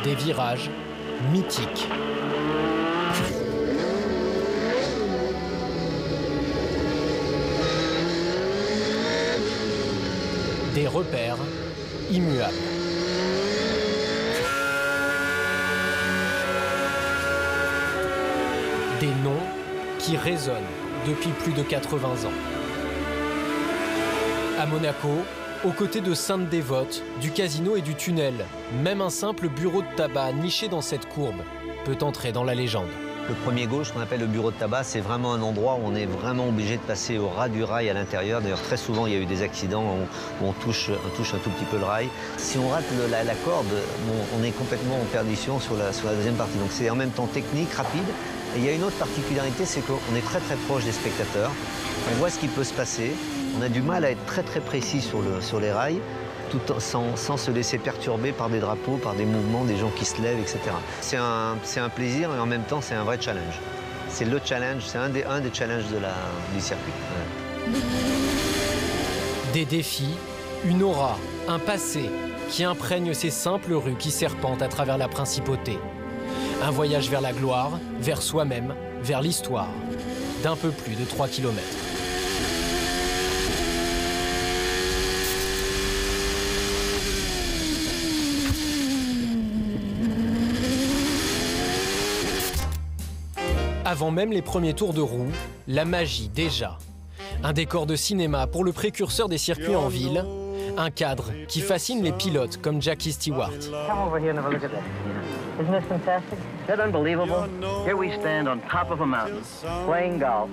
Des virages mythiques. Des repères immuables. Des noms qui résonnent depuis plus de 80 ans. À Monaco, aux côtés de Sainte-Dévote, du casino et du tunnel, même un simple bureau de tabac niché dans cette courbe peut entrer dans la légende. Le premier gauche, qu'on appelle le bureau de tabac, c'est vraiment un endroit où on est vraiment obligé de passer au ras du rail à l'intérieur. D'ailleurs, très souvent, il y a eu des accidents où on touche un tout petit peu le rail. Si on rate la corde, on est complètement en perdition sur la deuxième partie. Donc c'est en même temps technique, rapide. Et il y a une autre particularité, c'est qu'on est très très proche des spectateurs. On voit ce qui peut se passer. On a du mal à être très très précis sur les rails, tout sans se laisser perturber par des drapeaux, par des mouvements, des gens qui se lèvent, etc. C'est un plaisir et en même temps c'est un vrai challenge. C'est le challenge, c'est un des challenges du circuit. Ouais. Des défis, une aura, un passé qui imprègne ces simples rues qui serpentent à travers la principauté. Un voyage vers la gloire, vers soi-même, vers l'histoire, d'un peu plus de 3 kilomètres. Avant même les premiers tours de roue, la magie déjà. Un décor de cinéma pour le précurseur des circuits en ville, un cadre qui fascine les pilotes comme Jackie Stewart. Isn't this fantastic? Isn't that unbelievable? Here we stand on top of a mountain, playing golf,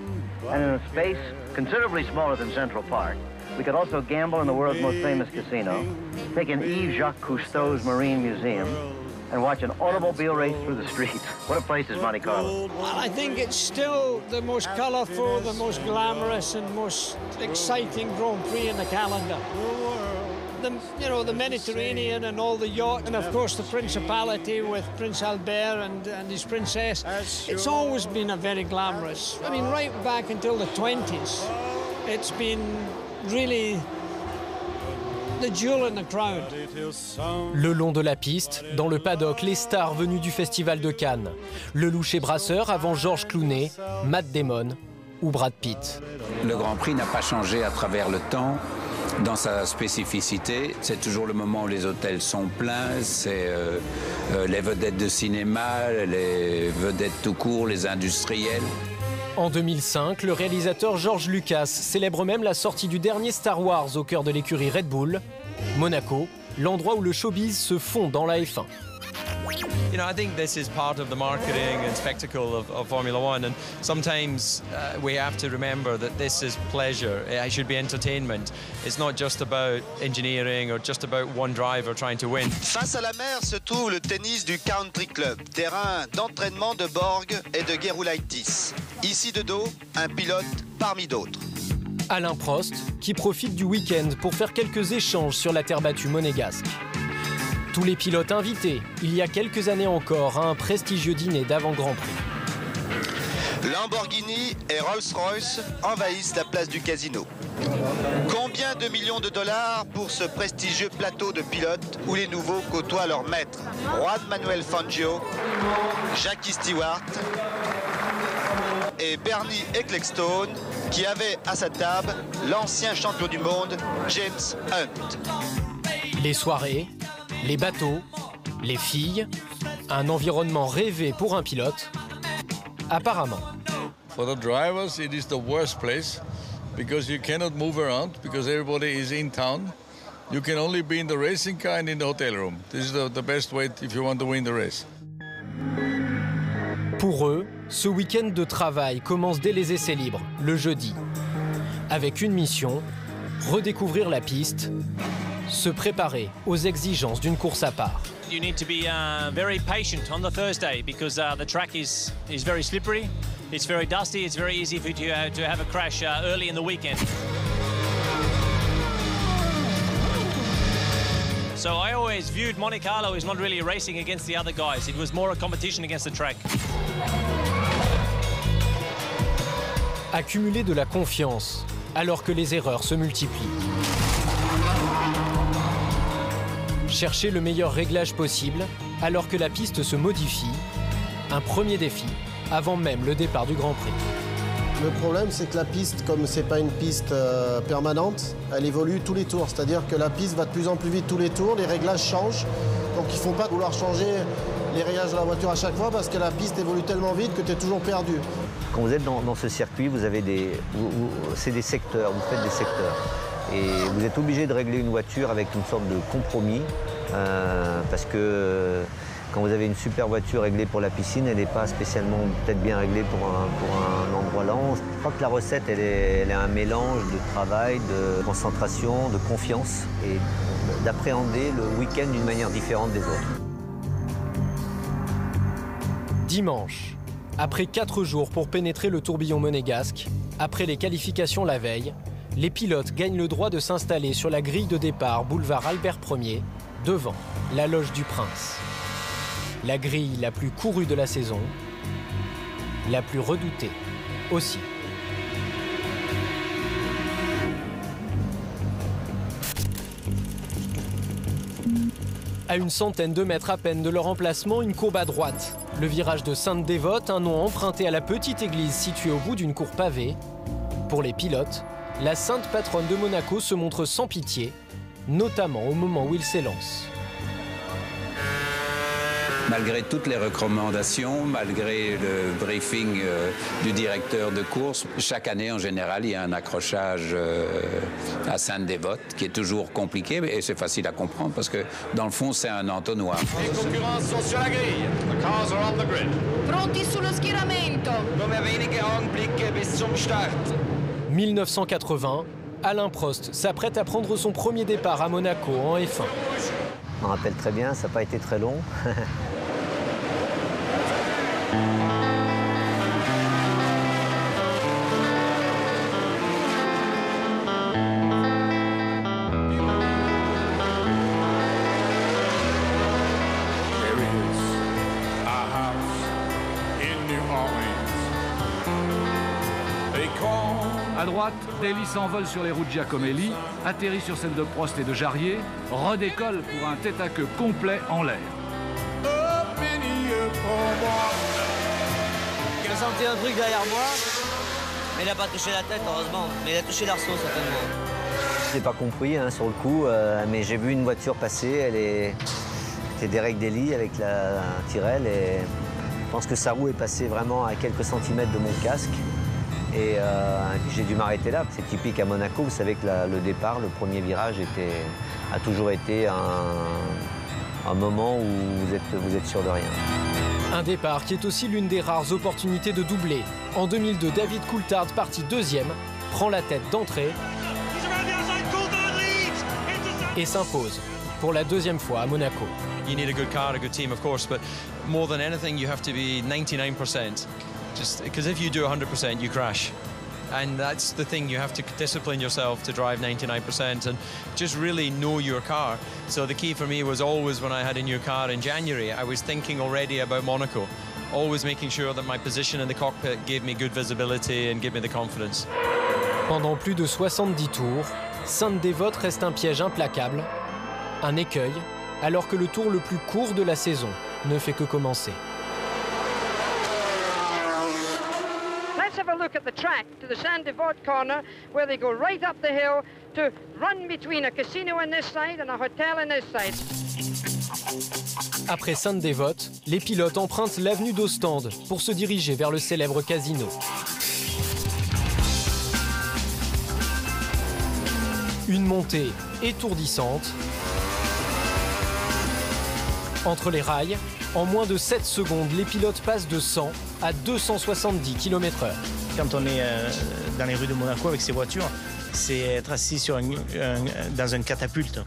and in a space considerably smaller than Central Park. We could also gamble in the world's most famous casino, take in Yves Jacques Cousteau's Marine Museum, and watch an automobile race through the streets. What a place is Monte Carlo. Well, I think it's still the most colourful, the most glamorous and most exciting Grand Prix in the calendar. The Mediterranean and all the yachts, and of course the Principality with Prince Albert and his princess. It's always been a very glamorous. I mean, right back until the 20s, it's been really the jewel in the crown. Le long de la piste, dans le paddock, les stars venues du Festival de Cannes. Le loucher brasseur avant George Clooney, Matt Damon ou Brad Pitt. Le Grand Prix n'a pas changé à travers le temps. Dans sa spécificité, c'est toujours le moment où les hôtels sont pleins, c'est les vedettes de cinéma, les vedettes tout court, les industriels. En 2005, le réalisateur George Lucas célèbre même la sortie du dernier Star Wars au cœur de l'écurie Red Bull. Monaco, l'endroit où le showbiz se fond dans la F1. You know, I think this is part of the marketing and spectacle of Formula One, and sometimes we have to remember that this is pleasure. It should be entertainment. It's not just about engineering or just about one driver trying to win. Face à la mer se trouve le tennis du Country Club, terrain d'entraînement de Borg et de Gerulaitis. Ici de dos, un pilote parmi d'autres. Alain Prost, qui profite du week-end pour faire quelques échanges sur la terre battue monégasque. Tous les pilotes invités, il y a quelques années encore, à un prestigieux dîner d'avant-Grand Prix. Lamborghini et Rolls-Royce envahissent la place du casino. Combien de millions de dollars pour ce prestigieux plateau de pilotes où les nouveaux côtoient leur maître, Juan Manuel Fangio, Jackie Stewart et Bernie Ecclestone, qui avait à sa table l'ancien champion du monde, James Hunt. Les soirées, les bateaux, les filles, un environnement rêvé pour un pilote, apparemment. For the drivers, it is the worst place because you cannot move around because everybody is in town. You can only be in the racing car and in the hotel room. This is the best way if you want to win the race. Pour eux, ce week-end de travail commence dès les essais libres, le jeudi. Avec une mission, redécouvrir la piste, se préparer aux exigences d'une course à part. You need to be very patient on the Thursday because the track is very slippery, it's very dusty, it's very easy for you to have a crash early in the weekend. So I always viewed Monte Carlo as not really racing against the other guys, it was more a competition against the track. Accumuler de la confiance alors que les erreurs se multiplient. Chercher le meilleur réglage possible alors que la piste se modifie, un premier défi avant même le départ du Grand Prix. Le problème, c'est que la piste, comme c'est pas une piste permanente, elle évolue tous les tours. C'est-à-dire que la piste va de plus en plus vite tous les tours, les réglages changent. Donc il ne faut pas vouloir changer les réglages de la voiture à chaque fois parce que la piste évolue tellement vite que tu es toujours perdu. Quand vous êtes dans ce circuit, vous avez c'est des secteurs, vous faites des secteurs. Et vous êtes obligé de régler une voiture avec une sorte de compromis parce que quand vous avez une super voiture réglée pour la piscine, elle n'est pas spécialement peut-être bien réglée pour un endroit lent. Je crois que la recette, elle est un mélange de travail, de concentration, de confiance et d'appréhender le week-end d'une manière différente des autres. Dimanche, après 4 jours pour pénétrer le tourbillon monégasque, après les qualifications la veille, les pilotes gagnent le droit de s'installer sur la grille de départ boulevard Albert Ier, devant la loge du Prince. La grille la plus courue de la saison, la plus redoutée aussi. À une centaine de mètres à peine de leur emplacement, une courbe à droite. Le virage de Sainte-Dévote, un nom emprunté à la petite église située au bout d'une cour pavée. Pour les pilotes, la sainte patronne de Monaco se montre sans pitié, notamment au moment où ils s'élancent. Malgré toutes les recommandations, malgré le briefing du directeur de course, chaque année en général il y a un accrochage à Sainte-Dévote qui est toujours compliqué et c'est facile à comprendre parce que dans le fond c'est un entonnoir. Les concurrents sont sur la grille. The cars are on the grid. Pronti sullo schieramento. Nur mehr wenige Augenblicke bis zum Start. 1980, Alain Prost s'apprête à prendre son premier départ à Monaco en F1. Je me rappelle très bien, ça n'a pas été très long. À droite, Daly s'envole sur les routes Giacomelli, atterrit sur celle de Prost et de Jarier, redécolle pour un tête-à-queue complet en l'air. J'ai senti un truc derrière moi, mais il n'a pas touché la tête, heureusement. Mais il a touché l'arceau, certainement. Je n'ai pas compris sur le coup, mais j'ai vu une voiture passer, c'était Derek Daly avec la Tyrrell et je pense que sa roue est passée vraiment à quelques centimètres de mon casque. Et puis j'ai dû m'arrêter là. C'est typique à Monaco, vous savez que le départ, le premier virage a toujours été un moment où vous êtes sûr de rien. Un départ qui est aussi l'une des rares opportunités de doubler. En 2002, David Coulthard, parti deuxième, prend la tête d'entrée et s'impose pour la deuxième fois à Monaco. You need a good car, a good team, of course, but more than anything, you have to be 99%. Just because if you do 100%, you crash. And that's the thing, you have to discipline yourself to drive 99% and just really know your car. So the key for me was always when I had a new car in January, I was thinking already about Monaco, always making sure that my position in the cockpit gave me good visibility and gave me the confidence. Pendant plus de 70 tours, Sainte-Dévote reste un piège implacable, un écueil, alors que le tour le plus court de la saison ne fait que commencer. Let's have a look at the track to the Sainte-Dévote corner where they go right up the hill to run between a casino on this side and a hotel on this side. Après Sainte-Dévote, les pilotes empruntent l'avenue d'Ostende pour se diriger vers le célèbre casino. Une montée étourdissante. Entre les rails, en moins de 7 secondes, les pilotes passent de 100 à 270 km/h. Quand on est dans les rues de Monaco avec ces voitures, c'est être assis dans un catapulte.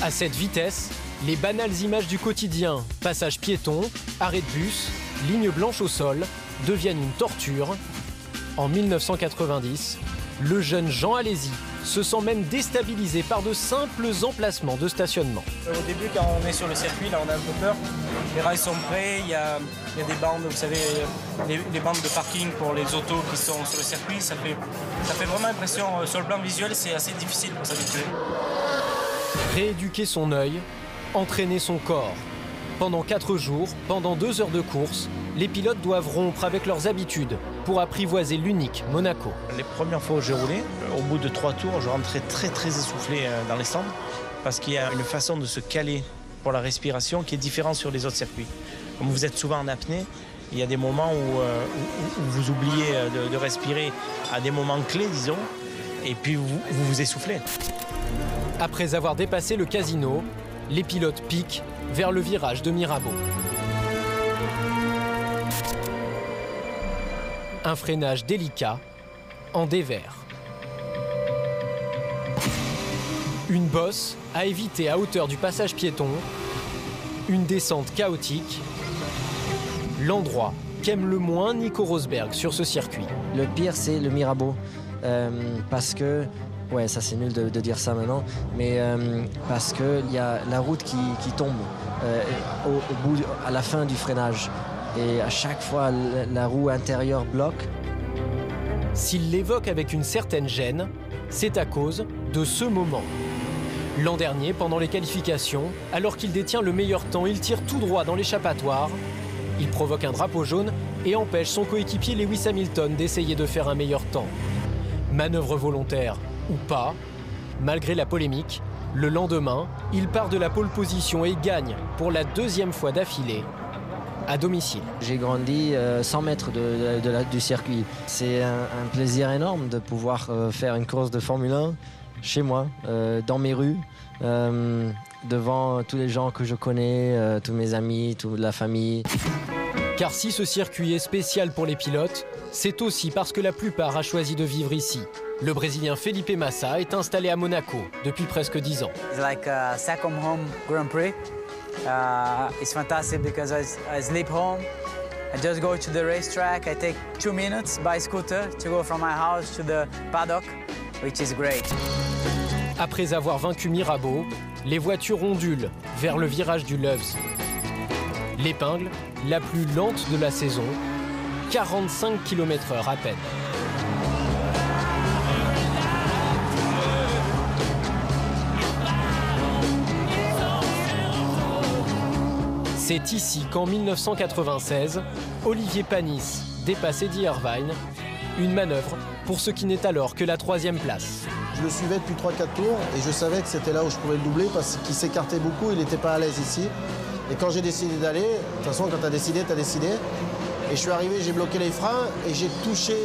À cette vitesse, les banales images du quotidien, passage piéton, arrêt de bus, ligne blanche au sol, deviennent une torture. En 1990, le jeune Jean Alesi se sent même déstabilisé par de simples emplacements de stationnement. Au début, quand on est sur le circuit, là, on a un peu peur. Les rails sont prêts, il y a des bandes, vous savez, les bandes de parking pour les autos qui sont sur le circuit. Ça fait vraiment impression. Sur le plan visuel, c'est assez difficile pour s'habituer. Rééduquer son œil, entraîner son corps. Pendant 4 jours, pendant 2 heures de course, les pilotes doivent rompre avec leurs habitudes pour apprivoiser l'unique Monaco. Les premières fois où j'ai roulé, au bout de 3 tours, je rentrais très essoufflé dans les stands parce qu'il y a une façon de se caler pour la respiration qui est différente sur les autres circuits. Comme vous êtes souvent en apnée, il y a des moments où vous oubliez de respirer à des moments clés, disons, et puis vous essoufflez. Après avoir dépassé le casino, les pilotes piquent vers le virage de Mirabeau. Un freinage délicat en dévers. Une bosse à éviter à hauteur du passage piéton. Une descente chaotique. L'endroit qu'aime le moins Nico Rosberg sur ce circuit. Le pire, c'est le Mirabeau. Parce que, ouais, ça c'est nul de dire ça maintenant, mais parce qu'il y a la route qui tombe à la fin du freinage. Et à chaque fois, la roue intérieure bloque. S'il l'évoque avec une certaine gêne, c'est à cause de ce moment. L'an dernier, pendant les qualifications, alors qu'il détient le meilleur temps, il tire tout droit dans l'échappatoire. Il provoque un drapeau jaune et empêche son coéquipier Lewis Hamilton d'essayer de faire un meilleur temps. Manœuvre volontaire ou pas, malgré la polémique, le lendemain, il part de la pole position et gagne pour la 2e fois d'affilée à domicile. J'ai grandi 100 mètres du circuit. C'est un plaisir énorme de pouvoir faire une course de Formule 1 chez moi, dans mes rues, devant tous les gens que je connais, tous mes amis, toute la famille. Car si ce circuit est spécial pour les pilotes, c'est aussi parce que la plupart a choisi de vivre ici. Le Brésilien Felipe Massa est installé à Monaco depuis presque 10 ans. It's like a second home Grand Prix. It's fantastic because I sleep home. I just go to the racetrack. I take 2 minutes by scooter to go from my house to the paddock, which is great. Après avoir vaincu Mirabeau, les voitures ondulent vers le virage du Loves. L'épingle, la plus lente de la saison, 45 km/h à peine. C'est ici qu'en 1996, Olivier Panis dépasse Eddie Irvine, une manœuvre pour ce qui n'est alors que la 3e place. Je le suivais depuis 3-4 tours et je savais que c'était là où je pouvais le doubler parce qu'il s'écartait beaucoup, il n'était pas à l'aise ici. Et quand j'ai décidé d'aller, de toute façon quand t'as décidé, t'as décidé. Et je suis arrivé, j'ai bloqué les freins et j'ai touché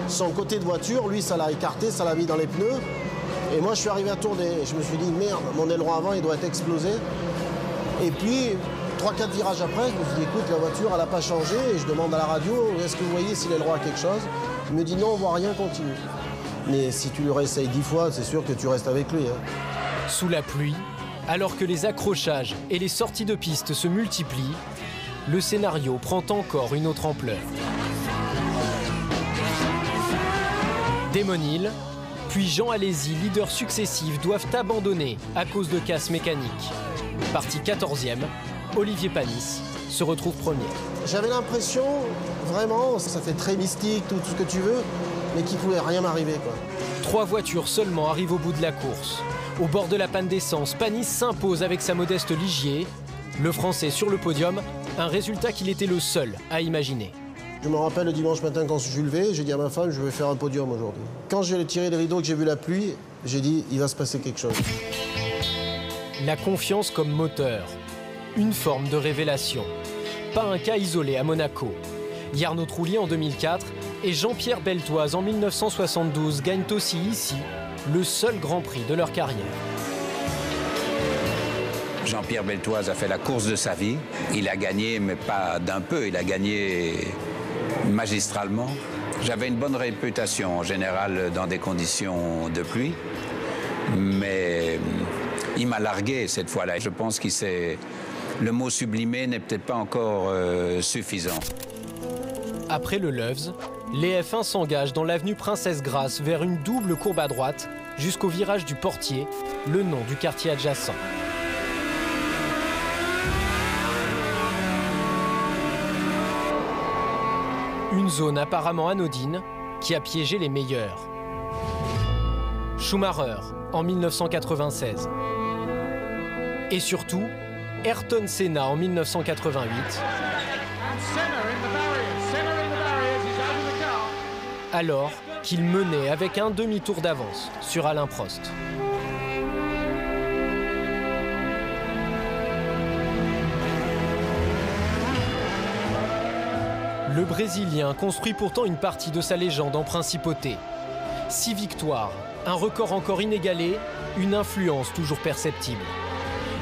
son côté de voiture. Lui, ça l'a écarté, ça l'a mis dans les pneus. Et moi, je suis arrivé à tourner. Et je me suis dit, merde, mon aileron avant, il doit être explosé. Et puis, 3-4 virages après, je me suis dit, écoute, la voiture, elle n'a pas changé. Et je demande à la radio, est-ce que vous voyez si l'aileron a quelque chose? Il me dit, non, on voit rien, continue. Mais si tu le réessayes 10 fois, c'est sûr que tu restes avec lui. Sous la pluie, alors que les accrochages et les sorties de piste se multiplient, le scénario prend encore une autre ampleur. Damon Hill, puis Jean Alesi, leaders successifs, doivent abandonner à cause de casse mécanique. Parti 14e, Olivier Panis se retrouve premier. J'avais l'impression, vraiment, ça fait très mystique, tout ce que tu veux, mais qu'il ne pouvait rien m'arriver, quoi. 3 voitures seulement arrivent au bout de la course. Au bord de la panne d'essence, Panis s'impose avec sa modeste Ligier. Le Français sur le podium, un résultat qu'il était le seul à imaginer. Je me rappelle le dimanche matin quand je suis levé, j'ai dit à ma femme, je vais faire un podium aujourd'hui. Quand j'ai tiré le rideau, que j'ai vu la pluie, j'ai dit, il va se passer quelque chose. La confiance comme moteur, une forme de révélation. Pas un cas isolé à Monaco. Jarno Trulli en 2004 et Jean-Pierre Beltoise en 1972 gagnent aussi ici le seul Grand Prix de leur carrière. Jean-Pierre Beltoise a fait la course de sa vie. Il a gagné, mais pas d'un peu, il a gagné magistralement. J'avais une bonne réputation en général dans des conditions de pluie, mais il m'a largué cette fois-là. Je pense que le mot sublimé n'est peut-être pas encore suffisant. Après le Loves, les F1 s'engagent dans l'avenue Princesse Grasse vers une double courbe à droite jusqu'au virage du Portier, le nom du quartier adjacent. Une zone apparemment anodine qui a piégé les meilleurs. Schumacher en 1996. Et surtout, Ayrton Senna en 1988. Alors qu'il menait avec un demi-tour d'avance sur Alain Prost. Le Brésilien construit pourtant une partie de sa légende en principauté. 6 victoires, un record encore inégalé, une influence toujours perceptible.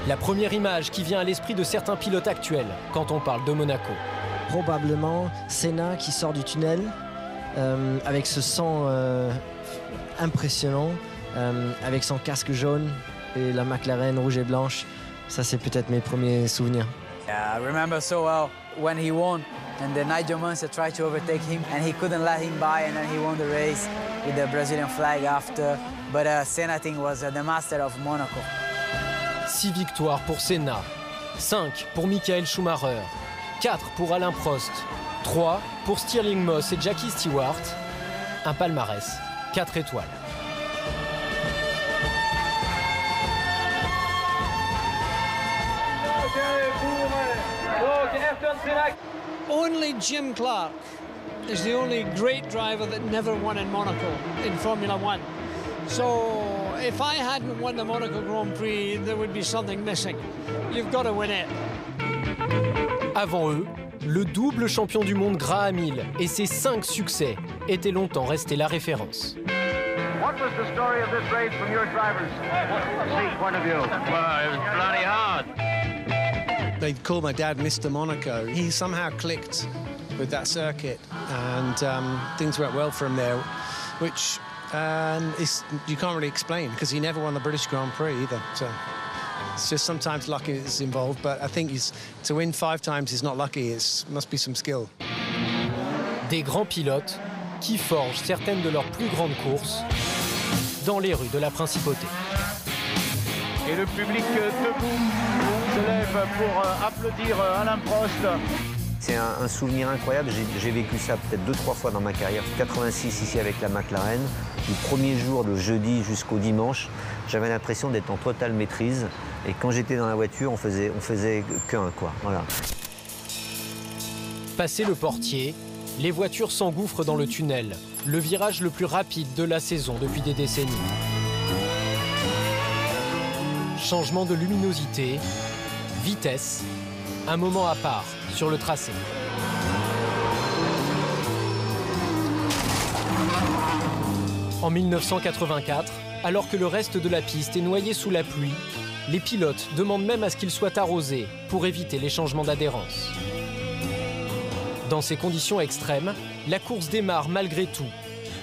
La première image qui vient à l'esprit de certains pilotes actuels quand on parle de Monaco. Probablement Senna qui sort du tunnel avec ce son impressionnant, avec son casque jaune et la McLaren rouge et blanche. Ça, c'est peut-être mes premiers souvenirs. Yeah, I remember so well when he won and then Nigel Mansell tried to overtake him and he couldn't let him by and then he won the race with the Brazilian flag after. But Senna, I think, was the master of Monaco. 6 victoires pour Senna, 5 pour Michael Schumacher, 4 pour Alain Prost, 3 pour Stirling Moss et Jackie Stewart. Un palmarès, 4 étoiles. Only Jim Clark is the only great driver that never won in Monaco in Formula One. So if I hadn't won the Monaco Grand Prix, there would be something missing. You've got to win it. Avant eux, le double champion du monde Graham Hill et ses 5 succès étaient longtemps restés la référence. What was the story of this race from your driver's seat point of view? Well, it was bloody hard. They'd call my dad Mr. Monaco. He somehow clicked with that circuit, and things went well for him there, which you can't really explain because he never won the British Grand Prix either. So it's just sometimes luck is involved, but I think to win 5 times is not lucky. It must be some skill. Des grands pilotes qui forgent certaines de leurs plus grandes courses dans les rues de la Principauté. Et le public debout se lève pour applaudir Alain Prost. C'est un souvenir incroyable, j'ai vécu ça peut-être 2-3 fois dans ma carrière. 86 ici avec la McLaren, du premier jour, le jeudi jusqu'au dimanche, j'avais l'impression d'être en totale maîtrise. Et quand j'étais dans la voiture, on faisait qu'un, quoi. Voilà. Passé le portier, les voitures s'engouffrent dans le tunnel, le virage le plus rapide de la saison depuis des décennies. Changement de luminosité, vitesse, un moment à part sur le tracé. En 1984, alors que le reste de la piste est noyé sous la pluie, les pilotes demandent même à ce qu'il soit arrosé pour éviter les changements d'adhérence. Dans ces conditions extrêmes, la course démarre malgré tout.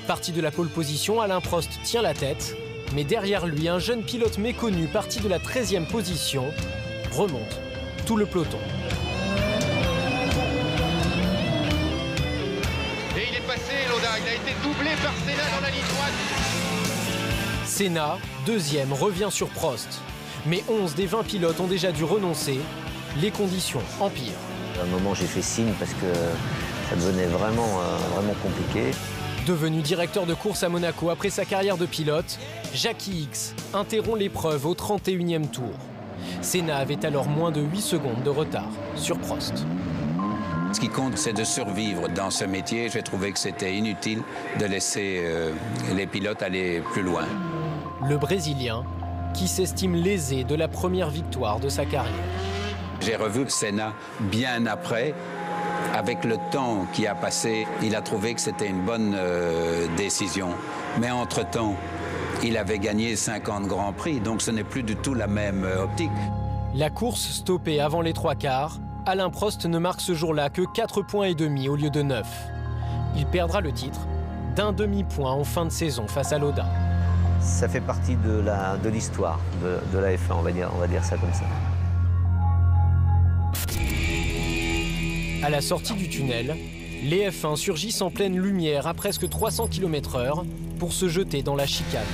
Parti de la pole position, Alain Prost tient la tête, mais derrière lui, un jeune pilote méconnu parti de la 13e position remonte tout le peloton. Et il est passé, Lauda, il a été doublé par Senna dans la ligne droite. Senna, 2e, revient sur Prost. Mais 11 des 20 pilotes ont déjà dû renoncer. Les conditions empirent. À un moment, j'ai fait signe parce que ça devenait vraiment compliqué. Devenu directeur de course à Monaco après sa carrière de pilote, Jackie Ickx interrompt l'épreuve au 31e tour. Senna avait alors moins de 8 secondes de retard sur Prost. Ce qui compte, c'est de survivre dans ce métier. J'ai trouvé que c'était inutile de laisser les pilotes aller plus loin. Le Brésilien, qui s'estime lésé de la première victoire de sa carrière. J'ai revu Senna bien après. Avec le temps qui a passé, il a trouvé que c'était une bonne décision. Mais entre-temps, il avait gagné 50 Grands Prix, donc ce n'est plus du tout la même optique. La course stoppée avant les 3 quarts, Alain Prost ne marque ce jour-là que 4,5 points au lieu de 9. Il perdra le titre d'un demi-point en fin de saison face à Lauda. Ça fait partie de l'histoire de la F1, on va dire ça comme ça. À la sortie du tunnel, les F1 surgissent en pleine lumière à presque 300 km/h pour se jeter dans la chicane.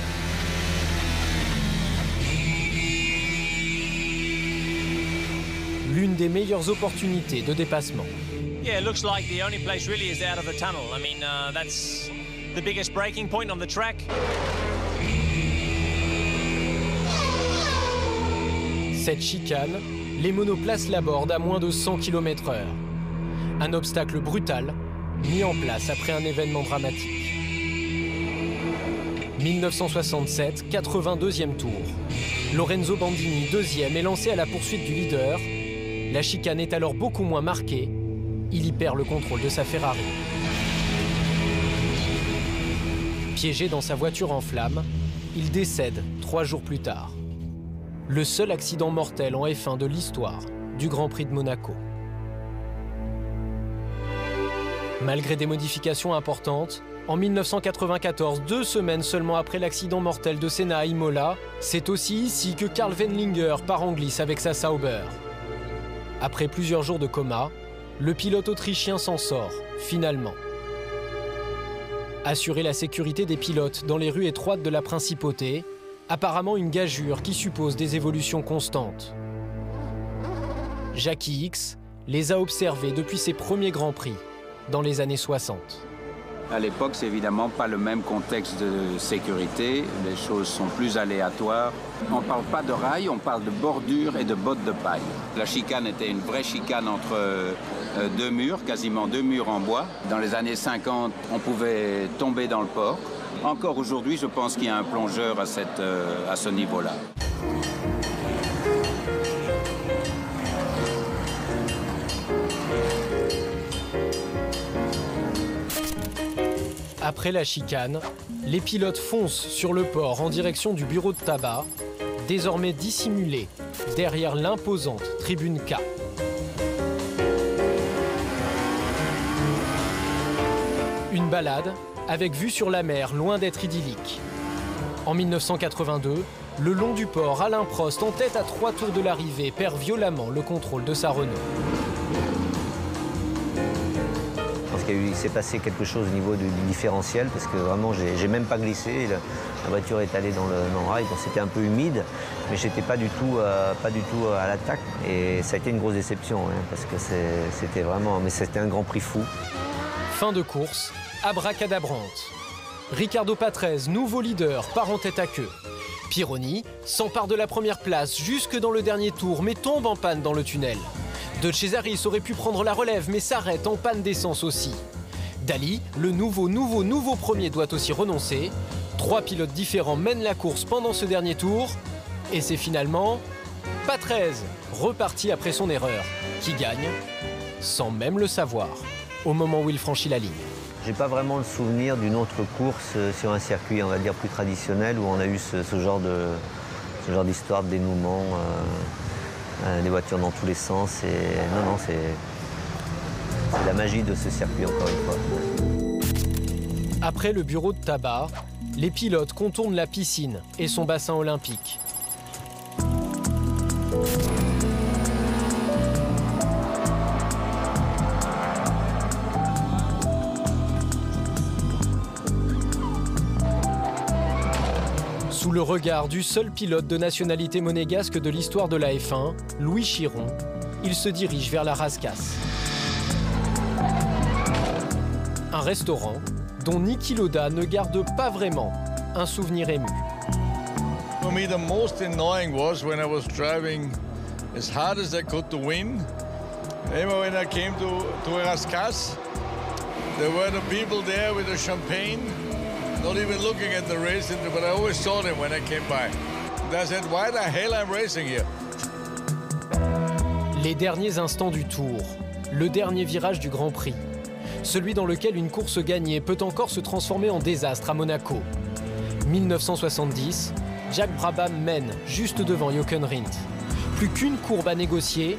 L'une des meilleures opportunités de dépassement. Yeah, it looks like the only place really is out of the tunnel. I mean, that's the biggest braking point on the track. Cette chicane les monoplaces l'abordent à moins de 100 km/h. Un obstacle brutal mis en place après un événement dramatique. 1967, 82e tour. Lorenzo Bandini, deuxième, est lancé à la poursuite du leader. La chicane est alors beaucoup moins marquée. Il y perd le contrôle de sa Ferrari. Piégé dans sa voiture en flammes, il décède 3 jours plus tard. Le seul accident mortel en F1 de l'histoire du Grand Prix de Monaco. Malgré des modifications importantes, en 1994, 2 semaines seulement après l'accident mortel de Senna à Imola, c'est aussi ici que Karl Wendlinger part en glisse avec sa Sauber. Après plusieurs jours de coma, le pilote autrichien s'en sort, finalement. Assurer la sécurité des pilotes dans les rues étroites de la Principauté, apparemment une gageure qui suppose des évolutions constantes. Jackie Ickx les a observés depuis ses premiers Grands Prix, dans les années 60. À l'époque, c'est évidemment pas le même contexte de sécurité. Les choses sont plus aléatoires. On ne parle pas de rails, on parle de bordures et de bottes de paille. La chicane était une vraie chicane entre 2 murs, quasiment 2 murs en bois. Dans les années 50, on pouvait tomber dans le port. Encore aujourd'hui, je pense qu'il y a un plongeur à ce niveau-là. Après la chicane, les pilotes foncent sur le port en direction du bureau de tabac, désormais dissimulé derrière l'imposante tribune K. Une balade avec vue sur la mer loin d'être idyllique. En 1982, le long du port, Alain Prost, en tête à 3 tours de l'arrivée, perd violemment le contrôle de sa Renault. Il s'est passé quelque chose au niveau du différentiel parce que vraiment j'ai même pas glissé. La voiture est allée dans le rail, bon, c'était un peu humide, mais j'étais pas du tout à l'attaque et ça a été une grosse déception hein, parce que c'était vraiment, mais c'était un Grand Prix fou. Fin de course, abracadabrante. Ricardo Patrese, nouveau leader, part en tête à queue. Pironi s'empare de la première place jusque dans le dernier tour mais tombe en panne dans le tunnel. De Cesaris aurait pu prendre la relève, mais s'arrête en panne d'essence aussi. Daly, le nouveau premier, doit aussi renoncer. 3 pilotes différents mènent la course pendant ce dernier tour. Et c'est finalement Patrese, reparti après son erreur, qui gagne, sans même le savoir, au moment où il franchit la ligne. J'ai pas vraiment le souvenir d'une autre course sur un circuit, on va dire, plus traditionnel, où on a eu ce genre d'histoire de dénouement. Des voitures dans tous les sens et non, c'est la magie de ce circuit encore une fois. Après le bureau de tabac, les pilotes contournent la piscine et son bassin olympique. Sous le regard du seul pilote de nationalité monégasque de l'histoire de la F1, Louis Chiron, il se dirige vers la Rascasse. Un restaurant dont Niki Lauda ne garde pas vraiment un souvenir ému. For me, the most annoying was when I was driving as hard as I could to win. And when I came to Rascasse, there were the people there with the champagne. Not even looking at the race, but I always saw them when I came by. And I said, why the hell I'm racing here? Les derniers instants du tour, le dernier virage du Grand Prix, celui dans lequel une course gagnée peut encore se transformer en désastre à Monaco. 1970, Jack Brabham mène juste devant Jochen Rindt. Plus qu'une courbe à négocier,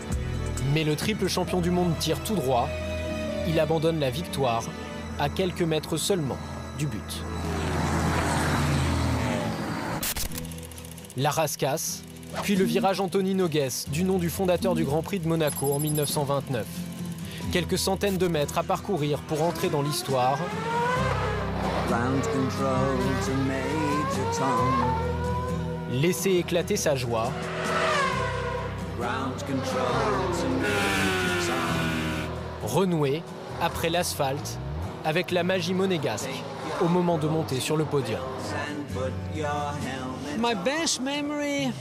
mais le triple champion du monde tire tout droit. Il abandonne la victoire à quelques mètres seulement du but. La Rascasse, puis le virage Anthony Nogues, du nom du fondateur du Grand Prix de Monaco en 1929. Quelques centaines de mètres à parcourir pour entrer dans l'histoire. Laisser éclater sa joie. Renouer, après l'asphalte, avec la magie monégasque au moment de monter sur le podium. My best memory,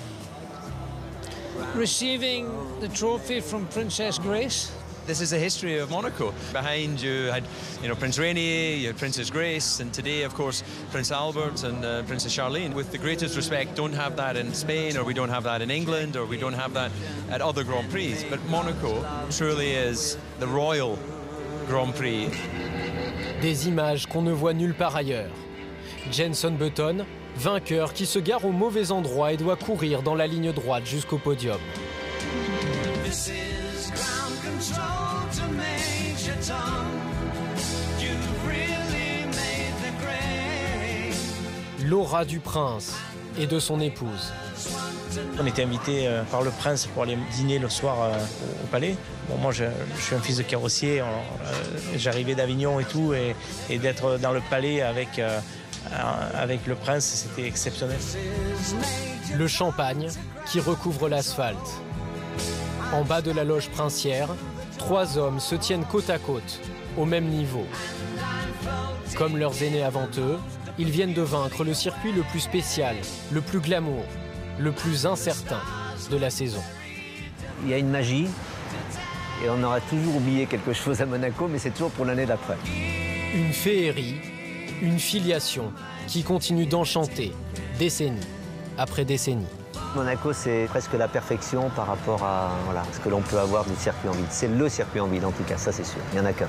receiving the trophy from Princess Grace. This is the history of Monaco. Behind you had, Prince Rainier, you had Princess Grace, and today, of course, Prince Albert and Princess Charlene. With the greatest respect, don't have that in Spain, or we don't have that in England, or we don't have that at other Grand Prix. But Monaco truly is the royal Grand Prix. Des images qu'on ne voit nulle part ailleurs. Jenson Button, vainqueur qui se gare au mauvais endroit et doit courir dans la ligne droite jusqu'au podium. L'aura du prince et de son épouse. On était invité par le prince pour aller dîner le soir au palais. Bon, moi, je suis un fils de carrossier. J'arrivais d'Avignon et tout, et d'être dans le palais avec le prince, c'était exceptionnel. Le champagne qui recouvre l'asphalte. En bas de la loge princière, 3 hommes se tiennent côte à côte, au même niveau. Comme leurs aînés avant eux, ils viennent de vaincre le circuit le plus spécial, le plus glamour, le plus incertain de la saison. Il y a une magie, et on aura toujours oublié quelque chose à Monaco, mais c'est toujours pour l'année d'après. Une féerie, une filiation qui continue d'enchanter, décennie après décennie. Monaco, c'est presque la perfection par rapport à ce que l'on peut avoir du circuit en ville. C'est le circuit en ville, en tout cas, ça c'est sûr. Il n'y en a qu'un.